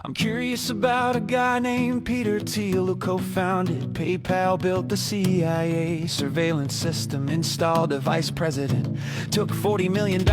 I'm curious about a guy named Peter Thiel who co-founded PayPal, built the CIA surveillance system, installed a vice president, took $40 million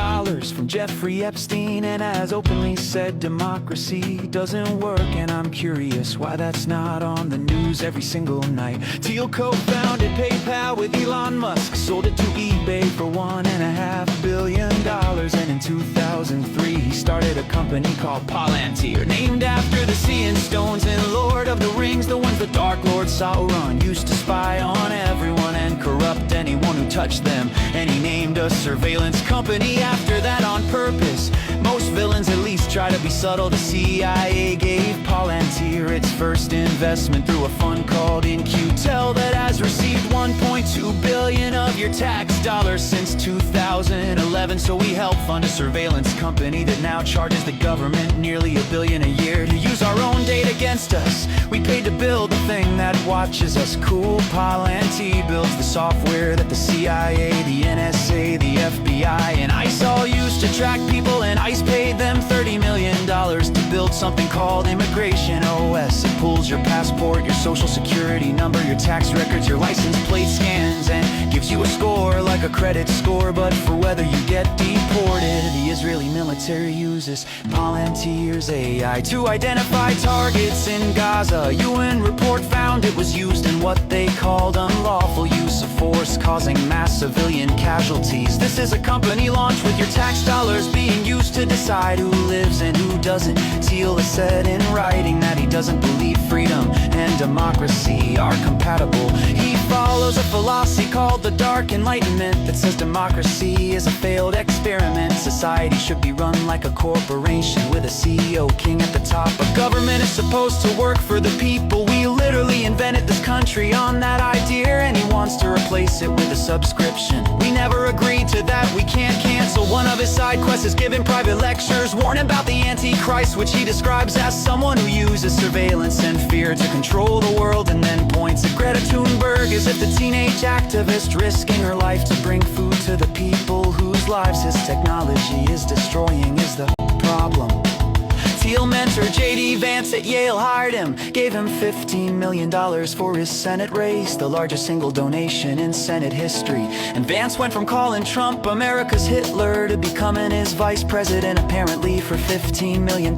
from Jeffrey Epstein, and has openly said democracy doesn't work. And I'm curious why that's not on the news every single night. Thiel co-founded PayPal with Elon Musk, sold it to eBay for $1.5 billion, and in 2003 he started a company called Palantir, named after the Seeing Stones in Lord of the Rings, the ones the Dark Lord Sauron used to spy on everyone and corrupt anyone who touched them. And he named a surveillance company after that on purpose. Most villains at least try to be subtle. The CIA gave Palantir its first investment through a fund called Theil that has received $1.2 billion of your tax dollars since 2011. So we help fund a surveillance company that now charges the government nearly $1 billion a year to use our own data against us. We paid to build the thing that watches us. Cool. Palantir builds the software that the CIA, the NSA, the FBI, and ICE all use to track people, and ICE paid them $30 million to build something called Immigration OS. It pulls your passport, your social security number, your tax records, your license plate scans, and gives you a score like a credit score, but for whether you get deported. The Israeli military uses Palantir's AI to identify targets in Gaza. UN report found it was used in what they called unlawful use of force, causing mass civilian casualties. This is a company launched with your tax dollars being used to decide who lives and who doesn't. Thiel has said in writing that he doesn't believe freedom and democracy are compatible. He follows a philosophy called the Dark Enlightenment that says democracy is a failed experiment. Society should be run like a corporation with a CEO king at the top. A government is supposed to work for the people. We literally invented this country on that idea, and he wants to replace it with a subscription. We never agreed to that, we can't cancel. One of his side quests is giving private lectures, warning about the Antichrist, which he describes as someone who uses surveillance and fear to control the world, and then points at Greta Thunberg as if the teenage activist risking her life to bring food to the people whose lives his technology is destroying is the problem. Thiel mentor J.D. Vance at Yale hired him, gave him $15 million for his Senate race, the largest single donation in Senate history. And Vance went from calling Trump America's Hitler to becoming his vice president. Apparently for $15 million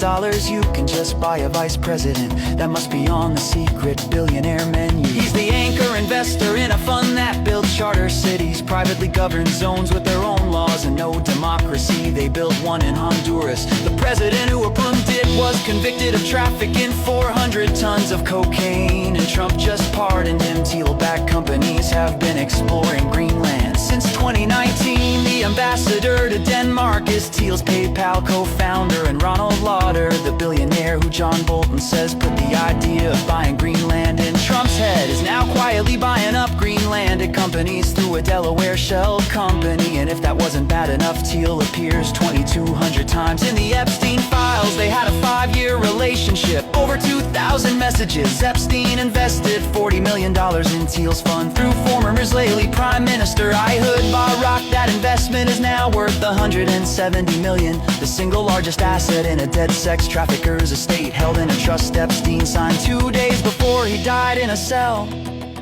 you can just buy a vice president. That must be on the secret billionaire menu. He's the anchor investor in a fund that builds charter cities, privately governed zones with their own laws and no democracy. They built one in Honduras. The president who approved it was convicted of trafficking 400 tons of cocaine, and Trump just pardoned him. Thiel-backed companies have been exploring Greenland since 2019. The ambassador to Denmark is Thiel's PayPal co-founder, and Ronald Lauder, the billionaire who John Bolton says put the idea of buying Greenland in Trump's head, is now quietly buying up Greenlanded companies through a Delaware shell company. And if that wasn't bad enough, Thiel appears 2,200 times in the Epstein files. They had a 5-year relationship, over 2,000 messages. Epstein invested $40 million in Thiel's fund through former Israeli Prime Minister Ehud Barak. That investment is now worth $170 million, the single largest asset in a dead sex trafficker's estate, held in a trust Epstein signed 2 days before he died in a cell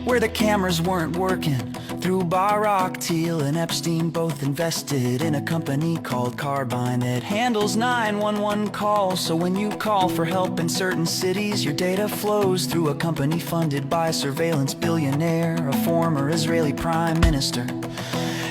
where the cameras weren't working. Through Barak, Thiel and Epstein both invested in a company called Carbine that handles 911 calls. So when you call for help in certain cities, your data flows through a company funded by a surveillance billionaire, a former Israeli prime minister,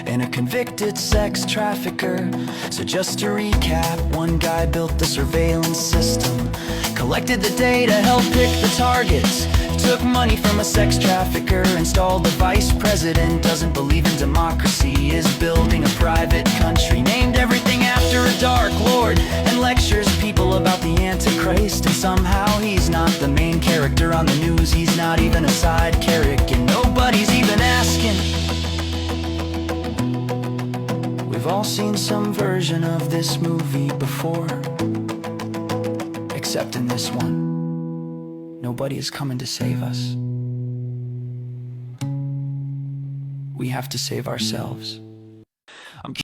and a convicted sex trafficker. So just to recap, one guy built the surveillance system, collected the data, helped pick the targets, took money from a sex trafficker, installed the vice president, doesn't believe in democracy, is building a private country, named everything after a dark lord, and lectures people about the Antichrist. And somehow he's not the main character on the news. He's not even a side character, and nobody's even asking. We've all seen some version of this movie before, except in this one. Nobody is coming to save us. We have to save ourselves.